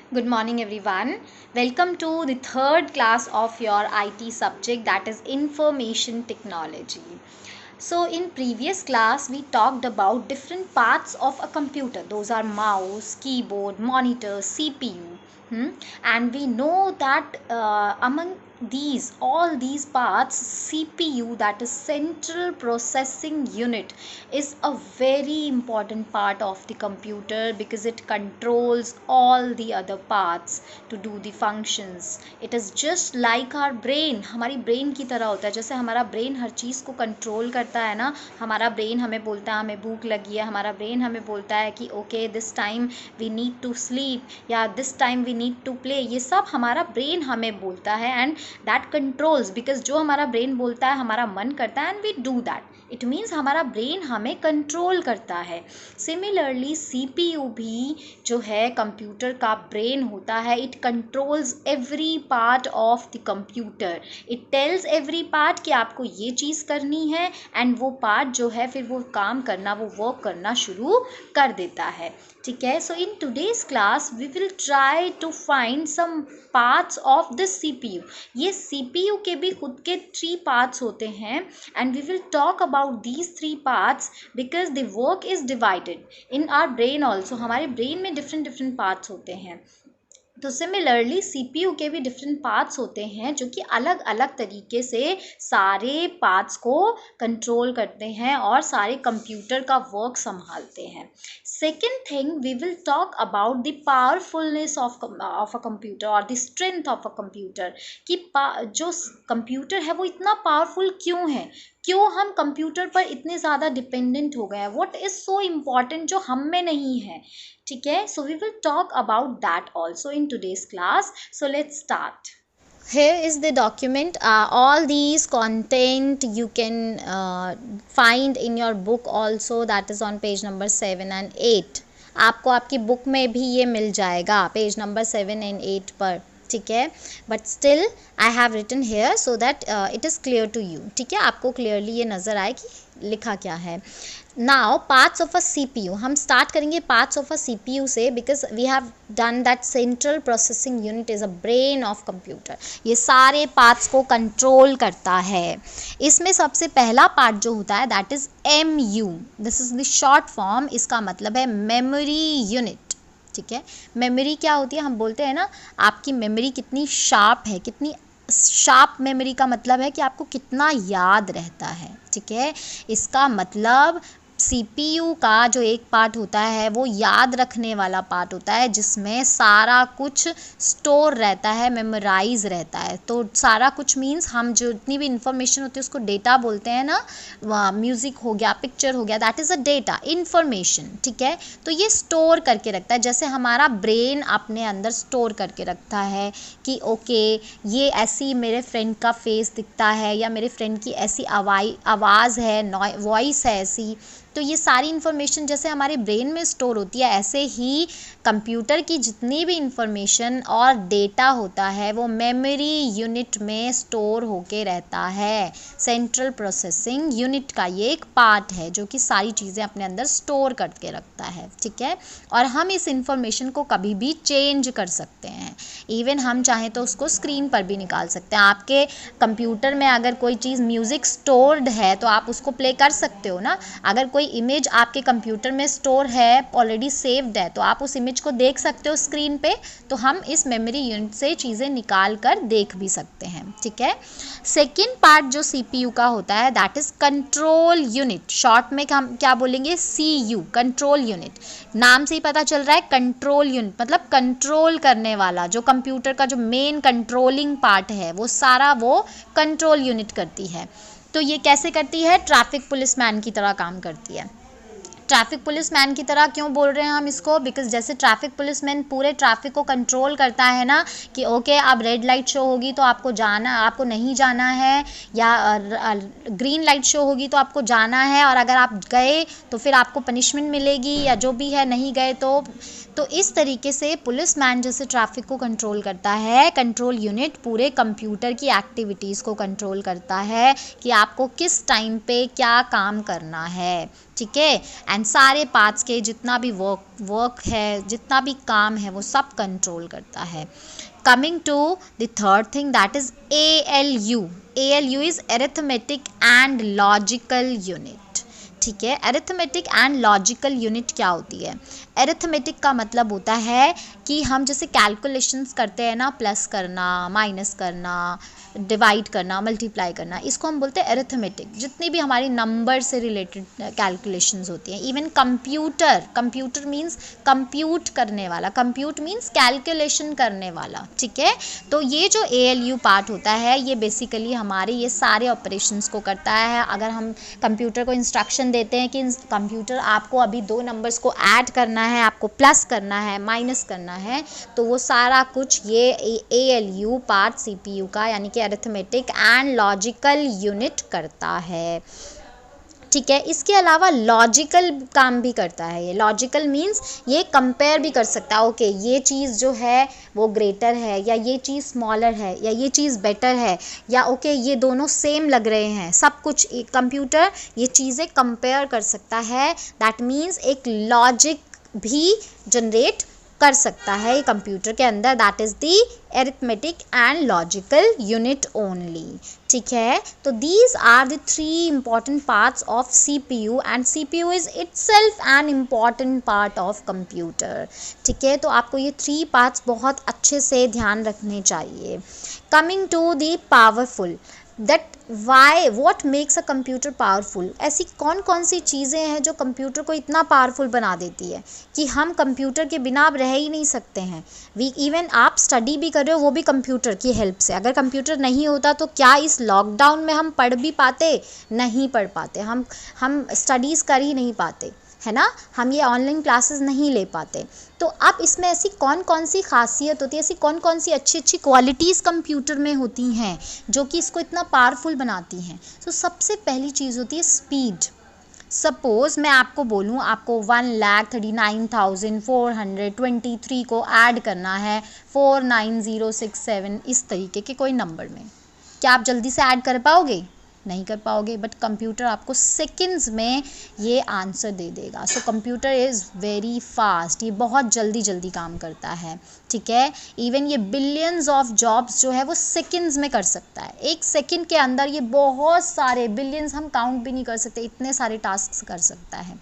Good morning, everyone. Welcome to the third class of your IT subject, that is information technology. So, in previous class, we talked about different parts of a computer. Those are mouse, keyboard, monitor, CPU. And we know that among all these parts, CPU, that is central processing unit, is a very important part of the computer because it controls all the other parts to do the functions. It is just like our brain. हमारी brain की तरह होता है. जैसे हमारा brain हर चीज़ को control करता है ना, हमारा ब्रेन हमें बोलता है हमें भूख लगी है, हमारा ब्रेन हमें बोलता है कि okay this time we need to sleep या this time we need to play. ये सब हमारा ब्रेन हमें बोलता है एंड दैट कंट्रोल्स, बिकॉज जो हमारा ब्रेन बोलता है हमारा मन करता है and we do that. It means हमारा ब्रेन हमें कंट्रोल करता है. सिमिलरली CPU भी जो है कंप्यूटर का ब्रेन होता है. It controls every part of the computer. It tells every part कि आपको ये चीज़ करनी है एंड वो पार्ट जो है फिर वो काम करना, वो वर्क करना शुरू कर देता है. ठीक है. So in today's class we will try to find some parts of this CPU. ये CPU के भी खुद के 3 पार्ट्स होते हैं and we will talk about these 3 parts because the work is divided in our brain also. हमारे brain में different parts होते हैं. तो सिमिलरली CPU के भी डिफरेंट पार्ट्स होते हैं जो कि अलग अलग तरीके से सारे पार्ट्स को कंट्रोल करते हैं और सारे कंप्यूटर का वर्क संभालते हैं. Second thing, we will talk about the powerfulness of a computer और the strength of a computer. कि जो कंप्यूटर है वो इतना पावरफुल क्यों है, क्यों हम कंप्यूटर पर इतने ज़्यादा डिपेंडेंट हो गए हैं, व्हाट इज़ सो इम्पॉर्टेंट जो हम में नहीं है. ठीक है. So we will talk about that also in today's class. So let's start. Here is the document. All these content you can find in your book also, that is on page number 7 and 8. आपको आपकी book में भी ये मिल जाएगा page number 7 and 8 पर. ठीक है. But still I have written here so that it is clear to you. ठीक है. आपको क्लियरली ये नज़र आए कि लिखा क्या है. Now parts of a CPU. हम स्टार्ट करेंगे पार्ट्स ऑफ अ CPU से because we have done that central processing unit is a brain of computer. ये सारे पार्ट्स को कंट्रोल करता है. इसमें सबसे पहला पार्ट जो होता है that is MU. This is the short form. इसका मतलब है मेमोरी यूनिट. ठीक है. मेमोरी क्या होती है, हम बोलते हैं ना आपकी मेमोरी कितनी शार्प है, कितनी शार्प मेमोरी का मतलब है कि आपको कितना याद रहता है. ठीक है. इसका मतलब CPU का जो एक पार्ट होता है वो याद रखने वाला पार्ट होता है जिसमें सारा कुछ स्टोर रहता है, मेमोराइज रहता है. तो सारा कुछ मीन्स हम जो जितनी भी इंफॉर्मेशन होती है उसको डेटा बोलते हैं ना. म्यूज़िक हो गया, पिक्चर हो गया, that is a data, information. ठीक है. तो ये स्टोर करके रखता है. जैसे हमारा ब्रेन अपने अंदर स्टोर करके रखता है कि ओके ये ऐसी मेरे फ्रेंड का फेस दिखता है या मेरे फ्रेंड की ऐसी आवाज़ है, वॉइस है ऐसी. तो ये सारी इन्फॉर्मेशन जैसे हमारे ब्रेन में स्टोर होती है ऐसे ही कंप्यूटर की जितनी भी इंफॉर्मेशन और डेटा होता है वो मेमोरी यूनिट में स्टोर होके रहता है. सेंट्रल प्रोसेसिंग यूनिट का ये एक पार्ट है जो कि सारी चीज़ें अपने अंदर स्टोर करके रखता है. ठीक है. और हम इस इंफॉर्मेशन को कभी भी चेंज कर सकते हैं. इवन हम चाहें तो उसको स्क्रीन पर भी निकाल सकते हैं. आपके कंप्यूटर में अगर कोई चीज़ म्यूज़िक स्टोर्ड है तो आप उसको प्ले कर सकते हो ना. अगर कोई इमेज आपके कंप्यूटर में स्टोर है, ऑलरेडी सेव्ड है, तो आप उस इमेज को देख सकते हो स्क्रीन पे. तो हम इस मेमोरी यूनिट से चीज़ें निकाल कर देख भी सकते हैं. ठीक है. सेकेंड पार्ट जो CPU का होता है that is control unit. Short में हम क्या बोलेंगे, CU, कंट्रोल यूनिट. नाम से ही पता चल रहा है कंट्रोल यूनिट मतलब कंट्रोल करने वाला. जो कंप्यूटर का जो मेन कंट्रोलिंग पार्ट है वो सारा वो कंट्रोल यूनिट करती है. तो ये कैसे करती है, ट्रैफिक पुलिसमैन की तरह काम करती है. ट्रैफिक पुलिसमैन की तरह क्यों बोल रहे हैं हम इसको, बिकॉज जैसे ट्रैफिक पुलिसमैन पूरे ट्रैफिक को कंट्रोल करता है ना कि ओके अब रेड लाइट शो होगी तो आपको जाना, आपको नहीं जाना है, या ग्रीन लाइट शो होगी तो आपको जाना है, और अगर आप गए तो फिर आपको पनिशमेंट मिलेगी, या जो भी है नहीं गए तो इस तरीके से पुलिसमैन जैसे ट्रैफिक को कंट्रोल करता है, कंट्रोल यूनिट पूरे कंप्यूटर की एक्टिविटीज़ को कंट्रोल करता है कि आपको किस टाइम पे क्या काम करना है. ठीक है, एंड सारे पार्ट्स के जितना भी वर्क है, जितना भी काम है, वो सब कंट्रोल करता है। Coming to the third thing, that is ALU। ALU is arithmetic and logical unit. ठीक है, अरिथमेटिक एंड लॉजिकल यूनिट क्या होती है? अरिथमेटिक का मतलब होता है कि हम जैसे कैलकुलेशंस करते हैं ना, प्लस करना, माइनस करना, डिवाइड करना, मल्टीप्लाई करना, इसको हम बोलते हैं अरिथमेटिक। जितनी भी हमारी नंबर से रिलेटेड कैलकुलेशंस होती हैं, इवन कंप्यूटर मीन्स कंप्यूट करने वाला, कंप्यूट मीन्स कैलकुलेशन करने वाला। ठीक है, तो ये जो ALU पार्ट होता है, ये बेसिकली हमारे ये सारे ऑपरेशंस को करता है। अगर हम कंप्यूटर को इंस्ट्रक्शन देते हैं कि कंप्यूटर आपको अभी 2 नंबर्स को ऐड करना है, आपको प्लस करना है, माइनस करना है, तो वो सारा कुछ ये ALU पार्ट CPU का यानी कि अरिथमेटिक एंड लॉजिकल यूनिट करता है। ठीक है, इसके अलावा लॉजिकल काम भी करता है। ये लॉजिकल मीन्स ये कंपेयर भी कर सकता है, ओके ये चीज़ जो है वो ग्रेटर है, या ये चीज़ स्मॉलर है, या ये चीज़ बेटर है, या ओके ये दोनों सेम लग रहे हैं। सब कुछ कंप्यूटर ये चीज़ें कंपेयर कर सकता है। दैट मीन्स एक लॉजिक भी जनरेट कर सकता है कंप्यूटर के अंदर। That is the arithmetic and logical unit only. ठीक है, तो these are the 3 important parts of CPU and CPU is itself an important part of computer। ठीक है, तो आपको ये 3 parts बहुत अच्छे से ध्यान रखने चाहिए। Coming to the powerful, that why what makes a computer powerful, ऐसी कौन कौन सी चीज़ें हैं जो कंप्यूटर को इतना पावरफुल बना देती है कि हम कंप्यूटर के बिना अब रह ही नहीं सकते हैं। इवन आप स्टडी भी कर रहे हो वो भी कंप्यूटर की हेल्प से। अगर कंप्यूटर नहीं होता तो क्या इस लॉकडाउन में हम पढ़ भी पाते? नहीं पढ़ पाते, हम स्टडीज़ कर ही नहीं पाते, है ना, हम ये ऑनलाइन क्लासेस नहीं ले पाते। तो अब इसमें ऐसी कौन कौन सी खासियत होती है, ऐसी कौन कौन सी अच्छी अच्छी क्वालिटीज़ कंप्यूटर में होती हैं जो कि इसको इतना पावरफुल बनाती हैं। तो सबसे पहली चीज़ होती है स्पीड। सपोज़ मैं आपको बोलूँ आपको 1,39,423 को ऐड करना है 49067 इस तरीके के कोई नंबर में, क्या आप जल्दी से ऐड कर पाओगे? नहीं कर पाओगे, बट कंप्यूटर आपको सेकंड्स में ये आंसर दे देगा। So computer is very fast, ये बहुत जल्दी काम करता है। ठीक है, इवन ये बिलियंस ऑफ जॉब्स जो है वो सेकंड्स में कर सकता है। 1 सेकंड के अंदर ये बहुत सारे बिलियंस, हम काउंट भी नहीं कर सकते, इतने सारे टास्क कर सकता है।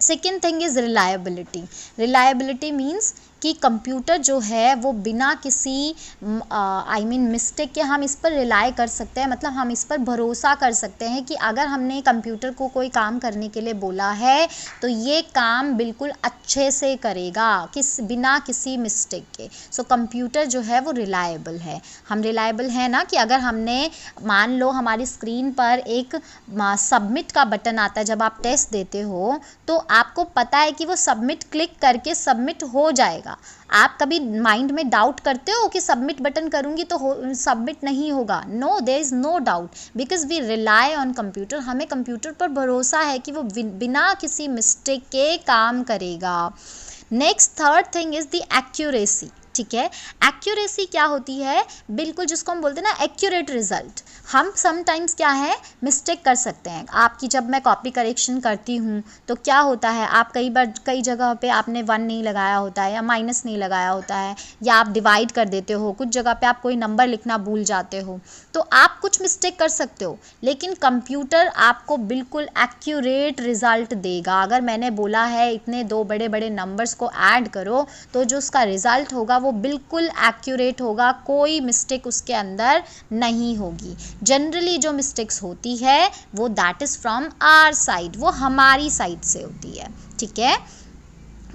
Second thing is reliability. Reliability means कि कंप्यूटर जो है वो बिना किसी मिस्टेक के हम इस पर रिलाय कर सकते हैं, मतलब हम इस पर भरोसा कर सकते हैं कि अगर हमने कंप्यूटर को कोई काम करने के लिए बोला है तो ये काम बिल्कुल अच्छे से करेगा, बिना किसी मिस्टेक के। सो कंप्यूटर जो है वो रिलायबल है। हम रिलायबल हैं ना कि अगर हमने, मान लो हमारी स्क्रीन पर एक सबमिट का बटन आता है जब आप टेस्ट देते हो, तो आपको पता है कि वो सबमिट क्लिक करके सबमिट हो जाएगा। आप कभी माइंड में डाउट करते हो कि सबमिट बटन करूंगी तो सबमिट नहीं होगा? No, there is no doubt, because we rely on computer. हमें कंप्यूटर पर भरोसा है कि वो बिना किसी मिस्टेक के काम करेगा। Next third thing is the accuracy. ठीक है, एक्यूरेसी क्या होती है? बिल्कुल जिसको हम बोलते हैं ना एक्यूरेट रिजल्ट। हम समटाइम्स क्या है मिस्टेक कर सकते हैं। आपकी जब मैं कॉपी करेक्शन करती हूँ तो क्या होता है, आप कई जगह पे आपने 1 नहीं लगाया होता है या माइनस नहीं लगाया होता है, या आप डिवाइड कर देते हो, कुछ जगह पे आप कोई नंबर लिखना भूल जाते हो, तो आप कुछ मिस्टेक कर सकते हो, लेकिन कंप्यूटर आपको बिल्कुल एक्यूरेट रिजल्ट देगा। अगर मैंने बोला है इतने 2 बड़े बड़े नंबर्स को ऐड करो, तो जो उसका रिजल्ट होगा वो बिल्कुल एक्यूरेट होगा, कोई मिस्टेक उसके अंदर नहीं होगी। जनरली जो मिस्टेक्स होती है वो that is from our side, वो हमारी साइड से होती है। ठीक है,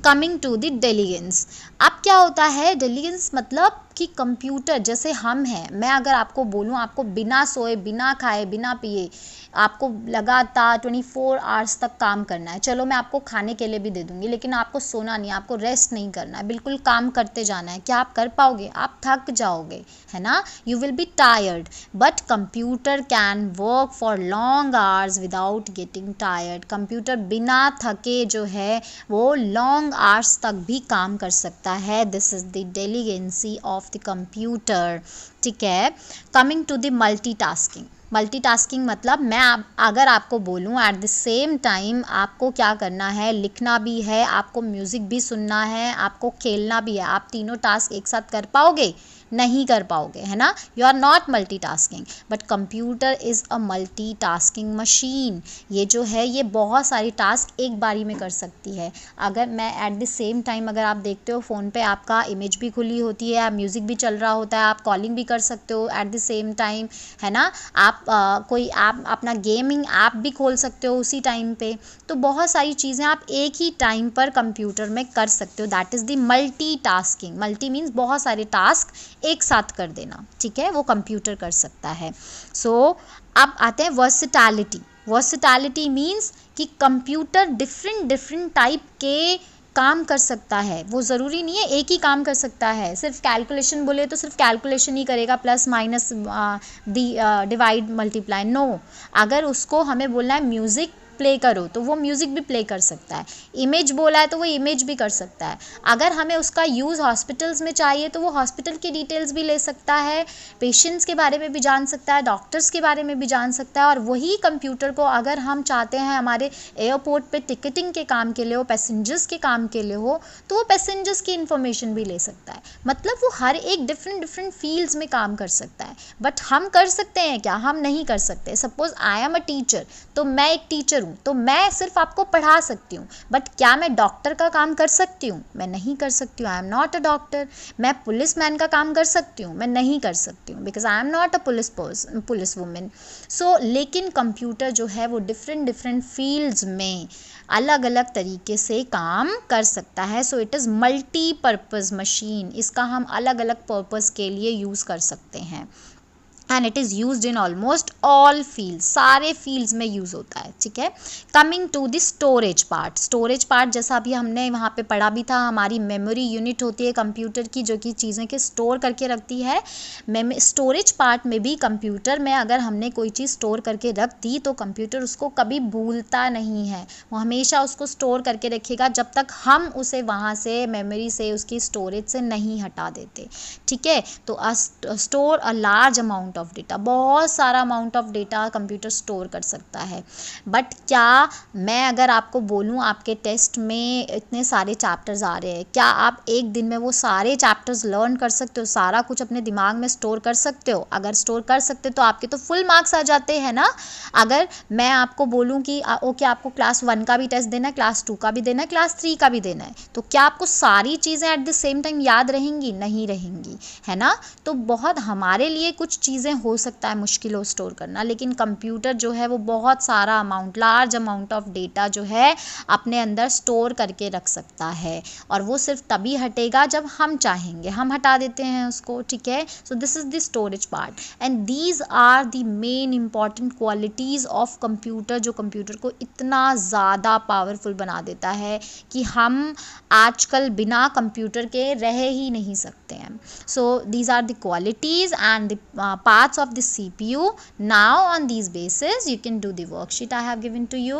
कमिंग टू द डेलीगेंस। अब क्या होता है डेलीगेंस, मतलब कि कंप्यूटर जैसे हम हैं, मैं अगर आपको बोलूँ आपको बिना सोए, बिना खाए, बिना पिए आपको लगातार 24 आवर्स तक काम करना है, चलो मैं आपको खाने के लिए भी दे दूँगी, लेकिन आपको सोना नहीं, आपको रेस्ट नहीं करना है, बिल्कुल काम करते जाना है, क्या आप कर पाओगे? आप थक जाओगे, है ना, you will be tired. But computer can work for long hours without getting tired. Computer बिना थके जो है वो लॉन्ग आवर्स तक भी काम कर सकता है। This is the diligence of the computer. ठीक है, coming to the multitasking. Multitasking मतलब मैं अगर आपको बोलूँ एट द सेम टाइम आपको क्या करना है, लिखना भी है, आपको म्यूज़िक भी सुनना है, आपको खेलना भी है, आप तीनों टास्क एक साथ कर पाओगे? नहीं कर पाओगे, है ना। You are not multitasking, but computer is a multitasking machine. ये जो है ये बहुत सारी टास्क एक बारी में कर सकती है। अगर मैं एट द सेम टाइम, अगर आप देखते हो फ़ोन पे आपका इमेज भी खुली होती है, म्यूज़िक भी चल रहा होता है, आप कॉलिंग भी कर सकते हो एट द सेम टाइम, है ना। आप कोई आप अपना गेमिंग ऐप भी खोल सकते हो उसी टाइम पे। तो बहुत सारी चीज़ें आप एक ही टाइम पर कंप्यूटर में कर सकते हो, that is the multitasking. Multi means बहुत सारे टास्क एक साथ कर देना, ठीक है, वो कंप्यूटर कर सकता है। सो अब आते हैं वर्सेटैलिटी। वर्सेटैलिटी मीन्स कि कंप्यूटर डिफरेंट टाइप के काम कर सकता है। वो ज़रूरी नहीं है एक ही काम कर सकता है। सिर्फ कैलकुलेशन बोले तो सिर्फ कैलकुलेशन ही करेगा, plus minus divide multiply, no. अगर उसको हमें बोलना है म्यूज़िक प्ले करो तो वो म्यूज़िक भी प्ले कर सकता है। इमेज बोला है तो वो इमेज भी कर सकता है। अगर हमें उसका यूज़ हॉस्पिटल्स में चाहिए तो वो हॉस्पिटल की डिटेल्स भी ले सकता है, पेशेंट्स के बारे में भी जान सकता है, डॉक्टर्स के बारे में भी जान सकता है। और वही कंप्यूटर को अगर हम चाहते हैं हमारे एयरपोर्ट पे टिकटिंग के काम के लिए हो, पैसेंजर्स के काम के लिए हो, तो वो पैसेंजर्स की इन्फॉर्मेशन भी ले सकता है। मतलब वो हर एक डिफरेंट फील्ड्स में काम कर सकता है। बट हम कर सकते हैं क्या? हम नहीं कर सकते। Suppose I am a teacher, तो मैं एक टीचर हूँ, तो मैं सिर्फ आपको पढ़ा सकती हूँ, बट क्या मैं डॉक्टर का काम कर सकती हूँ? मैं नहीं कर सकती हूँ, आई एम नॉट अ डॉक्टर। मैं पुलिस मैन का काम कर सकती हूँ? मैं नहीं कर सकती हूँ, because I am not a police women. So लेकिन कंप्यूटर जो है वो डिफरेंट फील्ड्स में अलग अलग तरीके से काम कर सकता है। So it is multipurpose machine. इसका हम अलग अलग पर्पज़ के लिए यूज़ कर सकते हैं। And it is use in almost all field, सारे फील्ड्स में यूज़ होता है, ठीक है। Coming to the storage part. Storage part जैसा अभी हमने वहाँ पे पढ़ा भी था, हमारी मेमोरी यूनिट होती है कंप्यूटर की, जो कि चीज़ें के स्टोर करके रखती है। स्टोरेज पार्ट में भी कंप्यूटर में अगर हमने कोई चीज़ स्टोर करके रख दी तो कंप्यूटर उसको कभी भूलता नहीं है, वो हमेशा उसको स्टोर करके रखेगा जब तक हम उसे वहाँ से मेमोरी से, उसकी स्टोरेज से नहीं हटा देते, ठीक है। तो store a large amount of data, बहुत सारा amount of data computer store कर सकता है। बट क्या मैं अगर आपको बोलूँ आपके टेस्ट में इतने सारे चैप्टर्स आ रहे हैं, क्या आप एक दिन में वो सारे चैप्टर्स लर्न कर सकते हो, सारा कुछ अपने दिमाग में स्टोर कर सकते हो? अगर स्टोर कर सकते तो आपके तो फुल मार्क्स आ जाते हैं ना। अगर मैं आपको बोलूँ कि ओके आपको क्लास 1 का भी टेस्ट देना है, क्लास 2 का भी देना है, क्लास 3 का भी देना है, तो क्या आपको सारी चीज़ें एट द सेम टाइम याद रहेंगी? नहीं रहेंगी, है ना। तो बहुत हमारे लिए कुछ चीज़ें हो सकता है मुश्किल हो स्टोर करना, लेकिन कंप्यूटर जो है वो बहुत सारा amount, large amount of data जो है अपने अंदर स्टोर करके रख सकता है। और वो सिर्फ तभी हटेगा जब हम चाहेंगे, हम हटा देते हैं उसको, ठीक है। So this is the storage part and these are the main important qualities of computer, जो कंप्यूटर को इतना ज़्यादा पावरफुल बना देता है कि हम आजकल बिना कंप्यूटर के रह ही नहीं सकते हैं। So these are the qualities and the parts of the CPU. Now on these basis you can do the worksheet I have given to you.